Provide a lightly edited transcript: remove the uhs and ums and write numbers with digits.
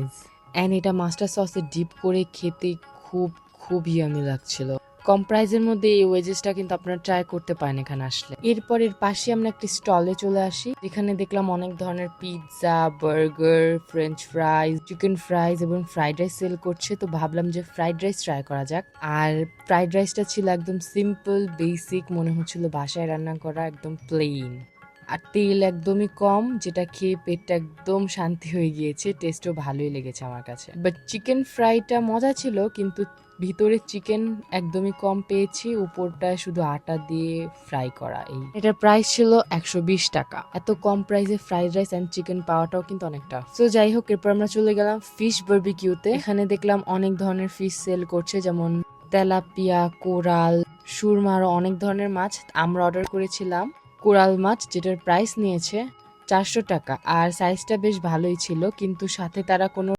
Mayonnaise and এটা master সসে deep করে খেতে খুব ইয়ামি লাগছিল। কম প্রাইজের মধ্যে এই ওয়েজেসটা কিন্তু আপনারা ট্রাই করতে পারেন এখানে আসলে। এরপর এর পাশে আমরা একটি স্টলে চলে আসি, যেখানে দেখলাম অনেক ধরনের পিৎজা, বার্গার, ফ্রেঞ্চ ফ্রাইজ, চিকেন ফ্রাইজ এবং ফ্রাইড রাইস সেল করছে। তো ভাবলাম যে ফ্রাইড রাইস ট্রাই করা যাক। আর ফ্রাইড রাইসটা ছিল একদম সিম্পল বেসিক, মনে হচ্ছিল বাসায় রান্না করা, একদম প্লেন। আর তেল একদমই কম, যেটা খেয়ে পেটটা একদম শান্তি হয়ে গিয়েছে। টেস্টও ভালোই লেগেছে আমার কাছে। বাট চিকেন ফ্রাইটা মজা ছিল, কিন্তু ভিতরে চিকেন একদমই কম পেয়েছি, উপরটায় শুধু আটা দিয়ে ফ্রাই করা। এটার প্রাইস ছিল 120 টাকা। এত কম প্রাইসে ফ্রাইড রাইস এন্ড চিকেন পাওয়াটাও কিন্তু অনেকটা। তো যাই হোক, এরপর আমরা চলে গেলাম ফিশ বারবিকিউতে। এখানে দেখলাম অনেক ধরনের ফিশ সেল করছে, যেমন তেলাপিয়া, কোরাল, সুরমা, আরো অনেক ধরনের মাছ। আমরা অর্ডার করেছিলাম কোরাল মাছ, যেটার প্রাইস নিয়েছে 400 টাকা। আর সাইজটা বেশ ভালোই ছিল, কিন্তু সাথে তারা কোনো